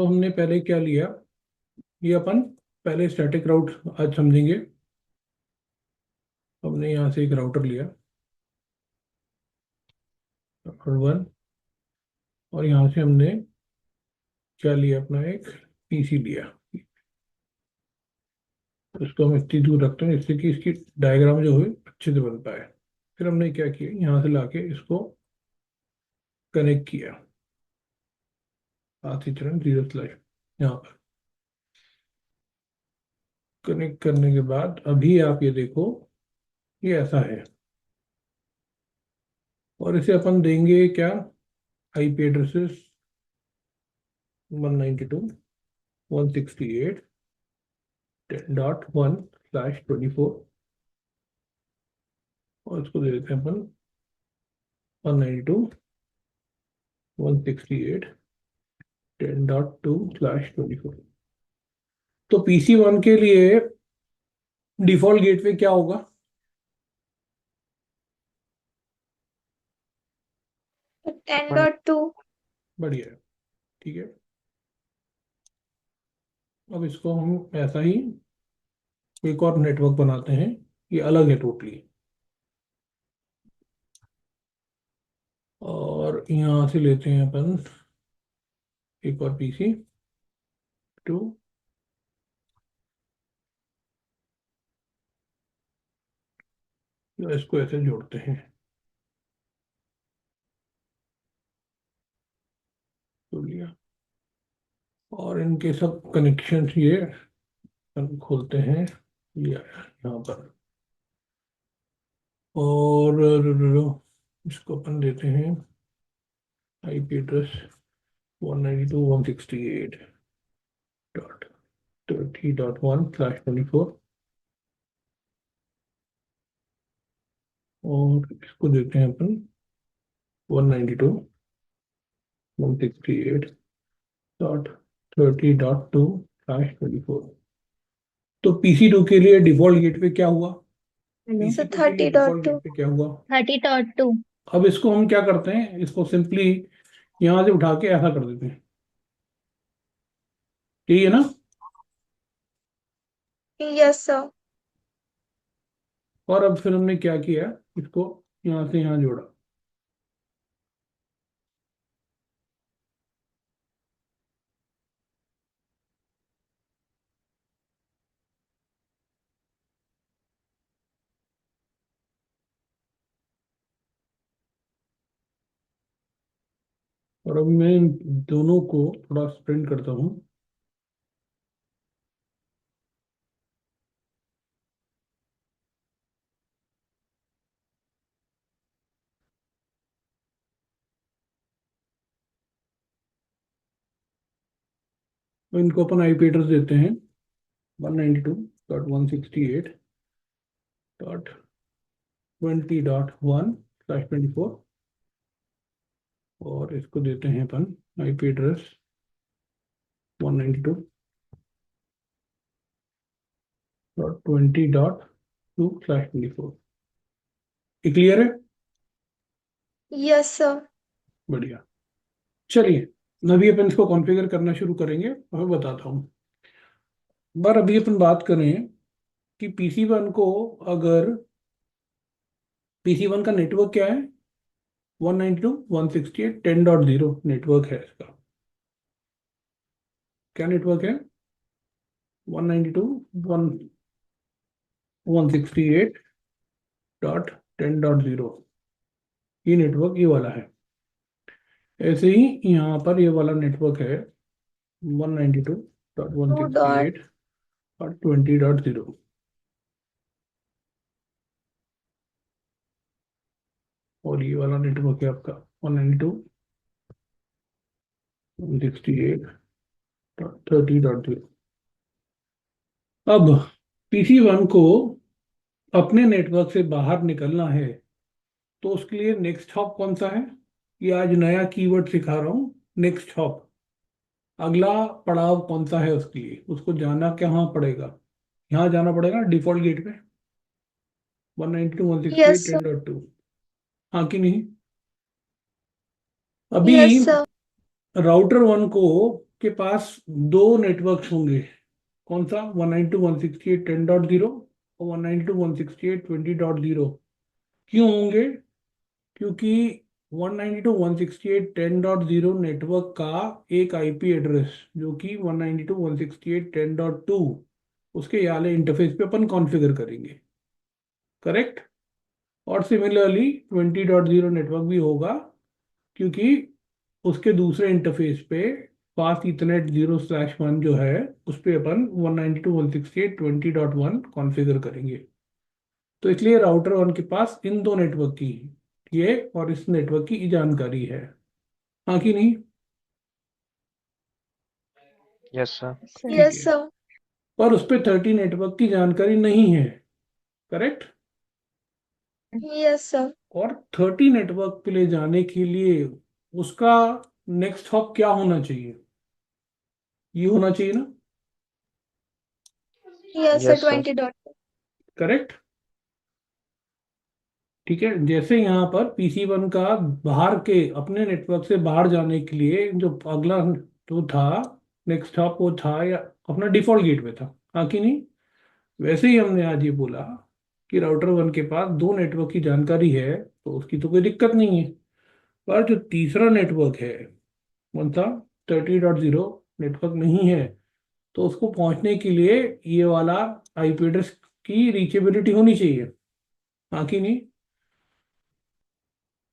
तो हमने पहले क्या लिया, ये अपन पहले स्टैटिक राउट आज समझेंगे। हमने यहाँ से एक राउटर लिया राउटर 1, और यहाँ से हमने क्या लिया, अपना एक पीसी लिया। तो इसको हम इतनी दूर रखते हैं जिससे कि इसकी डायग्राम जो है अच्छे से बन पाए। फिर हमने क्या किया, यहाँ से लाके इसको कनेक्ट किया आती तरह 0 स्लैश यहाँ पर कनेक्ट करने के बाद अभी आप ये देखो, ये ऐसा है। और इसे अपन देंगे क्या, आईपी एड्रेसेस 192.168.1/24, और इसको दे देते हैं अपन 192.168.10.2/24। तो PC1 के लिए डिफॉल्ट गेटवे क्या होगा? 10.2। बढ़िया है, ठीक है। अब इसको हम ऐसा ही एक और नेटवर्क बनाते हैं, ये अलग है टोटली। और यहाँ से लेते हैं अपन एक और PC2, इसको ऐसे जोड़ते हैं, तो लिया। और इनके सब कनेक्शन ये हम खोलते हैं, ये आया यहाँ पर। और इसको अपन देते हैं आईपी एड्रेस 192.168.30.1/24, और इसको देते हैं अपन 192.168.30.2/24। तो PC2 के लिए डिफॉल्ट गेटवे क्या हुआ? सो PC2 के लिए डिफॉल्ट 30.2। गेटवे क्या हुआ? 30.2। अब इसको हम क्या करते हैं, इसको सिंपली यहां से उठा के ऐसा कर देते हैं, यही है ना? Yes sir. और अब फिर हमने क्या किया, इसको यहाँ से यहाँ जोड़ा। और अब मैं इन दोनों को थोड़ा स्प्रिंट करता हूँ। तो इनको अपन आईपी एड्रेस देते हैं 192.168.20.1/24, और इसको देते हैं अपन आईपी एड्रेस 192.20.2/24। ये क्लियर है? Yes sir. बढ़िया। चलिए, अभी अपन इसको कॉन्फ़िगर करना शुरू करेंगे, मैं बताता हूँ। बार अभी अपन बात करें कि PC1 को, अगर PC1 का नेटवर्क क्या है, 192.168.10.0 नेटवर्क है इसका। क्या नेटवर्क है? 192.168.10.0, ये नेटवर्क ये वाला है। ऐसे ही यहाँ पर ये वाला नेटवर्क है 192.168.20.0, और ये वाला नेटवर्क है आपका 192.168.30.0। अब PC1 को अपने नेटवर्क से बाहर निकलना है, तो उसके लिए नेक्स्ट हॉप कौन सा है? ये आज नया कीवर्ड सिखा रहा हूँ, नेक्स्ट हॉप। अगला पड़ाव कौन सा है उसके लिए, उसको जाना कहाँ पड़ेगा? यहाँ जाना पड़ेगा डिफॉल्ट गेट पे, 192.168.10.2। Yes sir. हाँ कि नहीं? अभी यस सर। राउटर 1 को के पास दो नेटवर्क होंगे। कौन सा? 192.168.10.0 और 192.168.20.0। क्यों होंगे? क्योंकि 192.168.10.0 नेटवर्क का एक आईपी एड्रेस जो कि 192.168.10.2, उसके वाले इंटरफेस पे अपन कॉन्फ़िगर करेंगे। करेक्ट। और सिमिलरली 20.0 नेटवर्क भी होगा, क्योंकि उसके दूसरे इंटरफेस पे फास्ट इथरनेट 0/1 जो है उस पे अपन 192.168.20.1 कॉन्फ़िगर करेंगे। तो इसलिए राउटर वन के पास इन दो नेटवर्क की, ये और इस नेटवर्क की जानकारी है। हाँ कि नहीं? Yes sir. ठीक यस है। सर। पर उस पे 30 नेटवर्क की जानकारी नहीं है। करेक्ट। Yes sir. और 30 नेटवर्क पे ले जाने के लिए उसका नेक्स्ट हॉप क्या होना चाहिए? ये होना चाहिए ना। Yes sir, yes sir. 20 dot. Correct. ठीक है। जैसे यहाँ पर पीसी वन का बाहर के अपने नेटवर्क से बाहर जाने के लिए जो अगला जो था नेक्स्ट हॉप, वो था या अपना डिफॉल्ट गेटवे था। हाँ कि नहीं? वैसे ही हमने आज ये बोला कि राउटर वन के पास दो नेटवर्क की जानकारी है, तो उसकी तो कोई दिक्कत नहीं है। पर जो तीसरा नेटवर्क है, कौन सा? 30.0 नेटवर्क नहीं है, तो उसको पहुंचने के लिए ये वाला आईपी एड्रेस की रीचेबिलिटी होनी चाहिए। हाँ कि नहीं?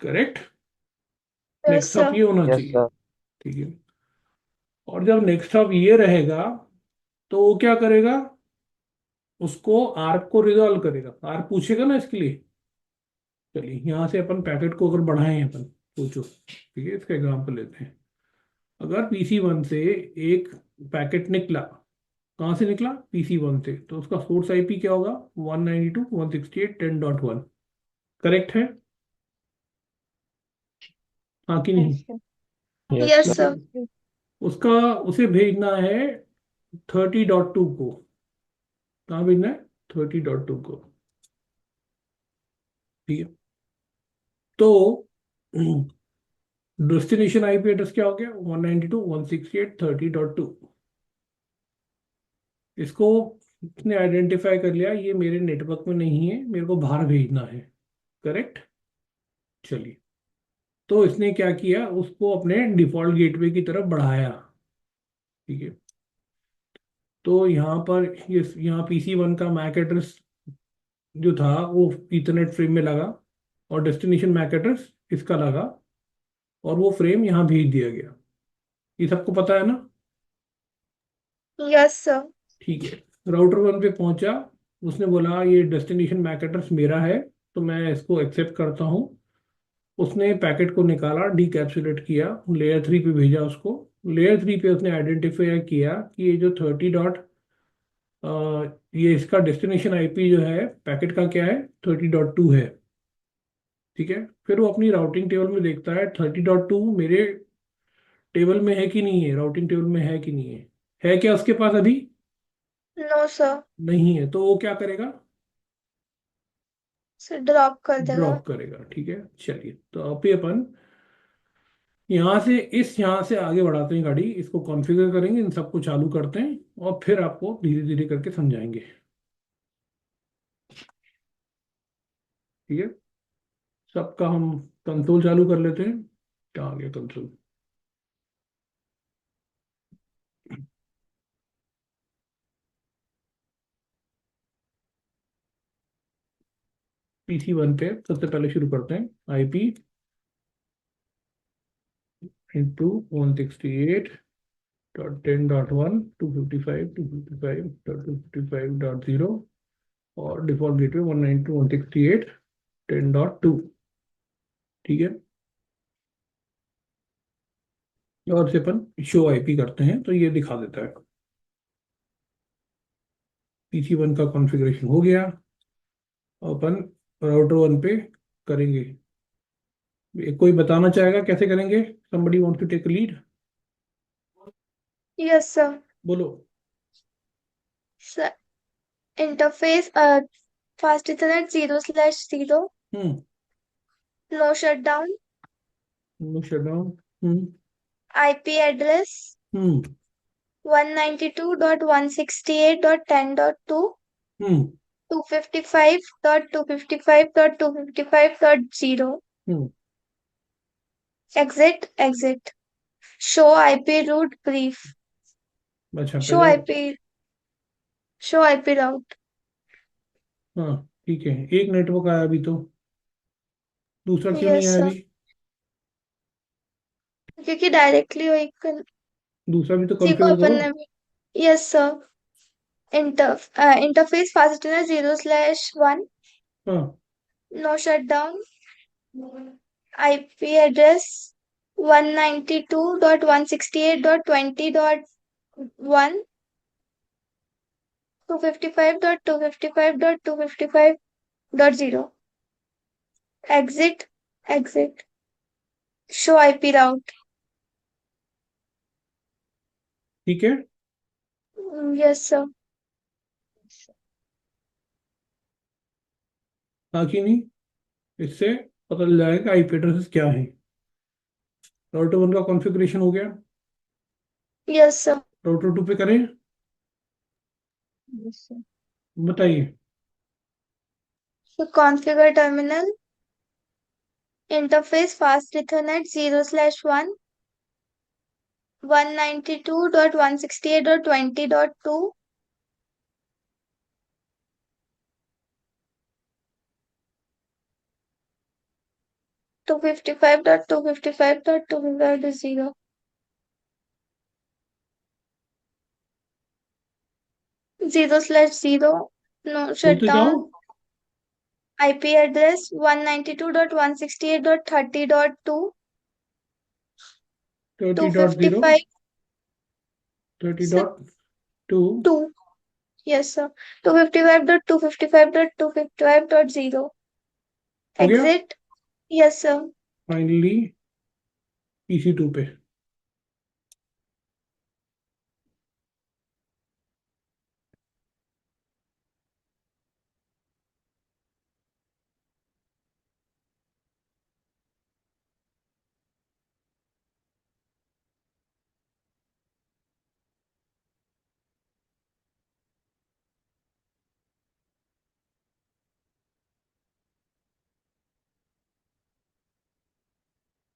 Correct. Yes next hop sir. ये होना यस चाहिए। सर। ठीक है। और जब नेक्स्ट हॉप ये रहेगा, तो वो क्या करेगा? उसको आर्क को रिजॉल्व करेगा। आर्क पूछेगा ना इसके लिए। चलिए, यहाँ से अपन पैकेट को अगर बढ़ाएं, अपन सोचो, ठीक है, इसका एग्जाम्पल लेते हैं। अगर पीसी वन से एक पैकेट निकला, कहाँ से निकला? पीसी वन से, तो उसका सोर्स आईपी क्या होगा? 192.168.10.1। करेक्ट है? हाँ कि नहीं? Yes yes sir. ठीक सर। है। उसका उसे भेजना है 30.2 को। कहाँ भेजना है? 30.2 को। ठीक है। तो डेस्टिनेशन आईपी एड्रेस क्या हो गया? 192.168.30.2। इसको इसने आइडेंटिफाई कर लिया, ये मेरे नेटवर्क में नहीं है, मेरे को बाहर भेजना है। करेक्ट। चलिए, तो इसने क्या किया? उसको अपने डिफॉल्ट गेटवे की तरफ बढ़ाया। ठीक है। तो यहाँ पर ये यहाँ पीसी वन का मैक एड्रेस जो था वो इथरनेट फ्रेम में लगा, और डेस्टिनेशन मैक एड्रेस इसका लगा, और वो फ्रेम यहाँ भेज दिया गया। ये सबको पता है ना? Yes sir. ठीक है। राउटर वन पे पहुंचा, उसने बोला ये डेस्टिनेशन मैक एड्रेस मेरा है, तो मैं इसको एक्सेप्ट करता हूँ। उसने पैकेट को निकाला, डीकैप्सुलेट किया, लेयर 3 पे भेजा उसको। लेयर 3 पे उसने आइडेंटिफाई किया कि ये जो 30 ये इसका डेस्टिनेशन आईपी जो है पैकेट का क्या है? 30.2 है। ठीक है। फिर वो अपनी राउटिंग टेबल में देखता है 30.2 मेरे टेबल में है कि नहीं है, राउटिंग टेबल में है कि नहीं है। है क्या उसके पास अभी? No sir. नहीं है। तो वो क्या करेगा? सर ड्रॉप कर देगा। ड्रॉप करेगा। ठीक है। चलिए, तो अभी अपन यहाँ से आगे बढ़ाते हैं गाड़ी, इसको कॉन्फ़िगर करेंगे, इन सबको चालू करते हैं, और फिर आपको धीरे धीरे करके समझाएंगे। ठीक है। सबका हम कंसोल चालू कर लेते हैं। क्या आ गया कंसोल? पीसी वन पे सबसे पहले शुरू करते हैं। आईपी इंटू 168.10.1, 255.255.255.0, और डिफॉल्ट गेटवे 192.168.10.2। ठीक है। और से अपन शो आईपी करते हैं, तो ये दिखा देता है। पीसी वन का कॉन्फ़िगरेशन हो गया। अपन राउटर वन पे करेंगे। कोई बताना चाहेगा कैसे करेंगे? somebody wants to take a lead? Yes sir. बोलो। Sir interface fast ethernet 0/0। Hmm. No shutdown. No shutdown. Hmm. IP address hmm 192.168.10.2, hmm 255.255.255.0. Hmm Exit. Show IP route brief. अच्छा Show पहले। IP. Show IP route. हाँ ठीक है, एक network आया अभी तो, दूसरा क्यों नहीं Yes, आया sir. अभी? क्योंकि डायरेक्टली वही दूसरा भी तो किसी को कॉन्फ़िगर अपन करो। ने भी। Yes sir. इंटरफेस फास्टनर 0/1, हाँ no shutdown, IP address 192.168.20.1, 255.255.255.0. Exit. Show IP route. ठीक है। Yes sir. हाँ कि नहीं, इससे पता चल जाएगा कि आईपी एड्रेस क्या है। राउटर 1 का कॉन्फ़िगरेशन हो गया, Yes sir. राउटर 2 पे करें। Yes sir. बताइए। So configure terminal. Interface fast Ethernet 0/1, 192.168.20.2, 255.255.255.0. 0/0. No बोलते जाओ। shutdown. IP address 192.168.30.2, 30.0, 255. 30.2। 2. Yes sir. 255.255.255.0. हो गया Exit. Yes sir. Finally PC2 पे।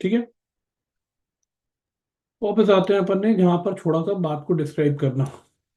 ठीक है, वापस आते हैं अपन ने जहां पर छोड़ा था बात को डिस्क्राइब करना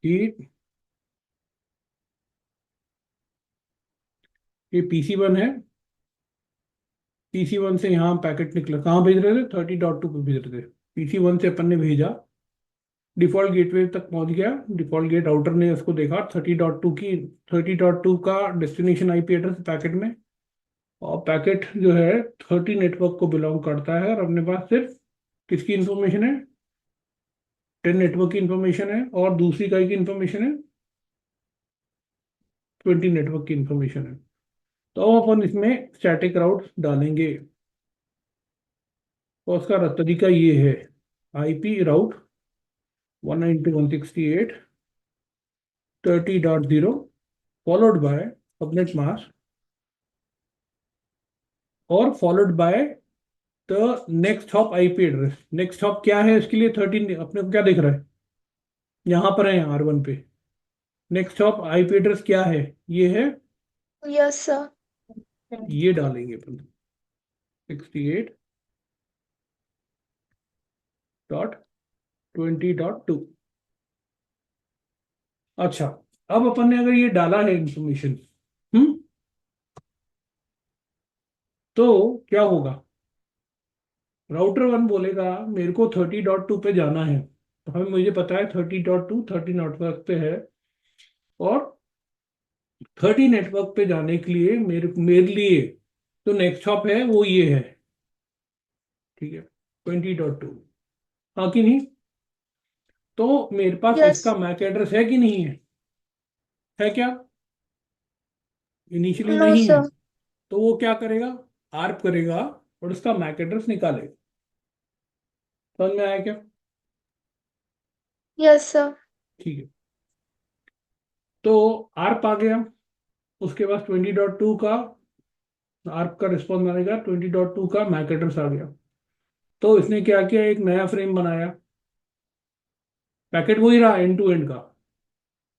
कि ये PC1 है। PC1 से यहाँ पैकेट निकला, कहाँ भेज रहे थे? 30.2 पे भेज रहे थे। PC1 से अपन ने भेजा, डिफॉल्ट गेटवे तक पहुंच गया, डिफॉल्ट गेट राउटर ने उसको देखा 30.2 का डेस्टिनेशन आईपी एड्रेस पैकेट में। और पैकेट जो है 30 नेटवर्क को बिलोंग करता है, और अपने पास सिर्फ किसकी इंफॉर्मेशन है? 10 नेटवर्क की इंफॉर्मेशन है, और दूसरी इकाई की इंफॉर्मेशन है 20 नेटवर्क की इंफॉर्मेशन है। तो अब अपन इसमें स्टैटिक राउट डालेंगे, और उसका तरीका ये है, IP route 192.168.30.0 followed by subnet mask, और followed by the next hop IP address. Next hop क्या है इसके लिए? 13 अपने को क्या दिख रहा है यहाँ पर है, R1 पे। नेक्स्ट हॉप आईपी एड्रेस क्या है? ये है, Yes sir. ये डालेंगे अपन 68.20.2। अच्छा, अब अपन ने अगर ये डाला है इंफॉर्मेशन, हम्म, तो क्या होगा? राउटर 1 बोलेगा मेरे को 30.2 पे जाना है, तो हमें मुझे पता है 30.2 30 नेटवर्क पे है, और 30 नेटवर्क पे जाने के लिए मेरे मेरे लिए तो नेक्स्ट हॉप है वो ये है, ठीक है, 20.2। हाँ कि नहीं? तो मेरे पास इसका Yes. मैक एड्रेस है कि नहीं है? है क्या? इनिशियली No नहीं है। sir. तो वो क्या करेगा? आर्प करेगा और उसका मैक एड्रेस निकालेगा। समझ में आया क्या? Yes sir. ठीक है, तो आर्प आ गया, उसके बाद 20.2 का आर्प का रिस्पॉन्स मानेगा, 20.2 का मैक एड्रेस आ गया। तो इसने क्या किया, एक नया फ्रेम बनाया, पैकेट वही रहा एंड टू एंड का।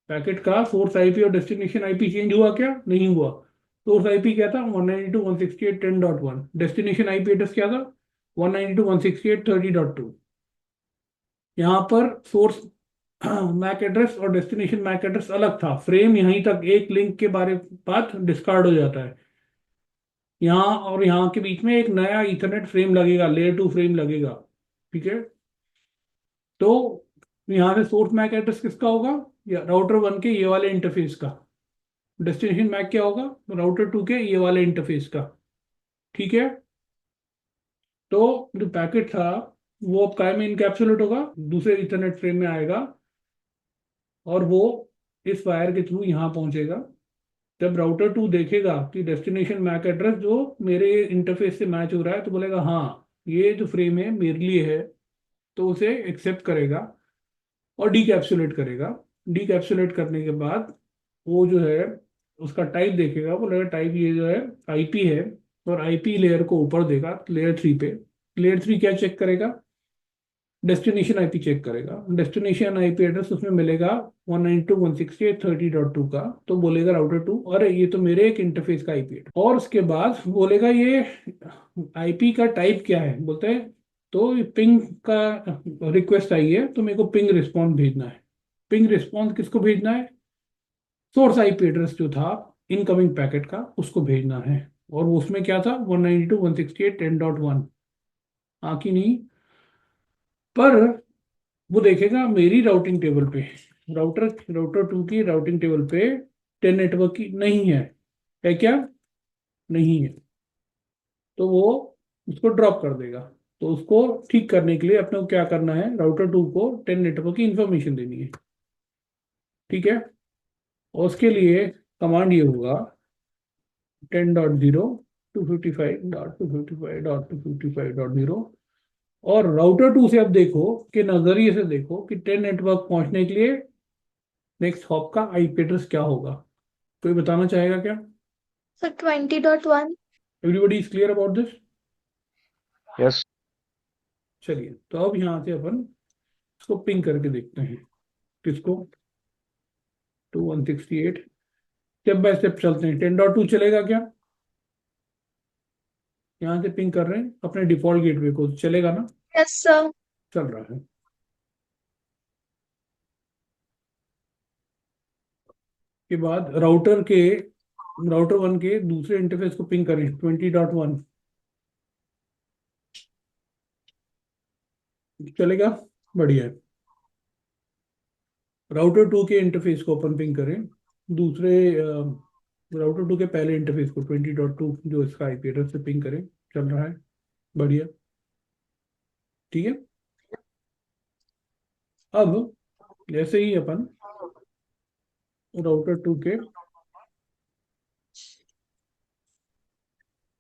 पैकेट का सोर्स आईपी और डेस्टिनेशन आईपी चेंज हुआ क्या? नहीं हुआ। सोर्स आईपी क्या था? 192.168.10.1। डेस्टिनेशन आईपी एड्रेस क्या था? 192.168.30.2। यहाँ पर सोर्स मैक एड्रेस और डेस्टिनेशन मैक एड्रेस अलग था। फ्रेम यहीं तक, एक लिंक के बारे बात डिस्कार्ड हो जाता है। यहाँ और यहाँ के बीच में एक नया इथरनेट फ्रेम लगेगा, लेयर 2 फ्रेम लगेगा। ठीक है। तो यहाँ से सोर्स मैक एड्रेस किसका होगा? या राउटर 1 के ये वाले इंटरफेस का। डेस्टिनेशन मैक क्या होगा? राउटर 2 के ये वाले इंटरफेस का। ठीक है। तो जो पैकेट था वो अब काय में इनकैप्सुलेट होगा? दूसरे इथरनेट फ्रेम में आएगा और वो इस वायर के थ्रू यहाँ पहुंचेगा। जब राउटर 2 देखेगा कि डेस्टिनेशन मैक एड्रेस जो मेरे इंटरफेस से मैच हो रहा है, तो बोलेगा हाँ ये जो फ्रेम है मेरे लिए है, तो उसे एक्सेप्ट करेगा और डीकैप्सुलेट करेगा। डीकैप्सुलेट करने के बाद वो जो है उसका टाइप देखेगा, बोलेगा टाइप ये जो है आईपी है, और आईपी लेयर को ऊपर देगा लेयर 3 पे। लेयर 3 क्या चेक करेगा? डेस्टिनेशन आईपी चेक करेगा। डेस्टिनेशन आईपी एड्रेस उसमें मिलेगा 192.168.30.2 का। तो बोलेगा राउटर 2 अरे ये तो मेरे एक इंटरफेस का आईपी है। और उसके बाद बोलेगा ये आईपी का टाइप क्या है? बोलते हैं तो पिंग का रिक्वेस्ट आई है तो मेरे को पिंग रिस्पॉन्स भेजना है। पिंग रिस्पॉन्स किसको भेजना है? सोर्स आईपी एड्रेस जो था इनकमिंग पैकेट का उसको भेजना है। और वो उसमें क्या था? 192.168.10.1। हाँ कि नहीं? पर वो देखेगा मेरी राउटिंग टेबल पे, राउटर राउटर 2 की राउटिंग टेबल पे 10 नेटवर्क की नहीं है क्या? नहीं है। तो वो उसको ड्रॉप कर देगा। तो उसको ठीक करने के लिए अपने को क्या करना है? राउटर 2 को 10 नेटवर्क की इंफॉर्मेशन देनी है। ठीक है। और उसके लिए कमांड ये होगा 10.0 255.255.255.0। और राउटर 2 से अब देखो कि नजरिए से देखो कि 10 नेटवर्क पहुंचने के लिए नेक्स्ट हॉप का आईपी एड्रेस क्या होगा? कोई बताना चाहेगा क्या? So 20.1. Everybody is clear about this? Yes. चलिए तो अब यहाँ से अपन इसको पिंग करके देखते हैं। किसको? 2168। स्टेप बाय स्टेप चलते हैं। 10.2 चलेगा क्या? यहाँ से पिंग कर रहे हैं अपने डिफॉल्ट गेटवे को, चलेगा ना? Yes, sir. चल रहा है। के बाद राउटर 1 के दूसरे इंटरफेस को पिंग करें 20.1। चलेगा? बढ़िया है। राउटर 2 के इंटरफेस को अपन पिंग करें दूसरे राउटर 2 के पहले इंटरफेस को 20.2 जो इसका आईपी एड्रेस से पिंग करें। चल रहा है। बढ़िया। ठीक है। अब जैसे ही अपन राउटर 2 के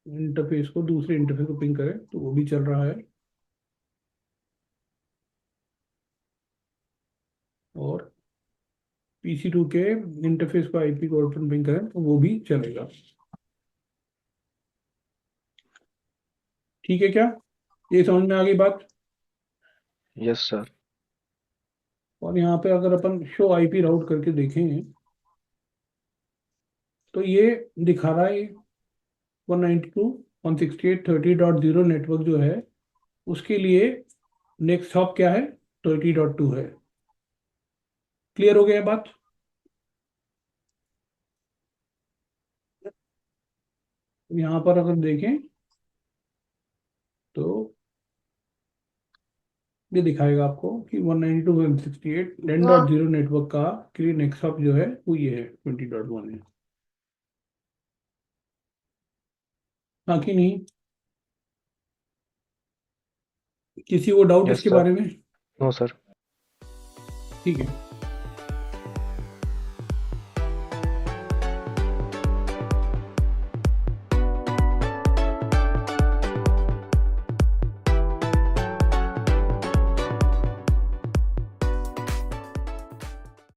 इंटरफेस को दूसरे इंटरफेस को पिंग करें तो वो भी चल रहा है। और PC2 के इंटरफेस को आईपी को अपन पिंग करें तो वो भी चलेगा। ठीक है क्या? ये समझ में आ गई बात? Yes, sir. और यहाँ पे अगर अपन शो आईपी राउट करके देखें तो ये दिखा रहा है 192.168.30.0 नेटवर्क जो है उसके लिए नेक्स्ट हॉप क्या है? 30.2 है। क्लियर हो गया बात? यहाँ पर अगर देखें तो ये दिखाएगा आपको कि 192.168 10.0 नेटवर्क का के लिए नेक्स्ट हॉप जो है वो ये है 20.1 है। हाँ कि नहीं? किसी को डाउट Yes, इसके sir. बारे में? No, sir. ठीक है।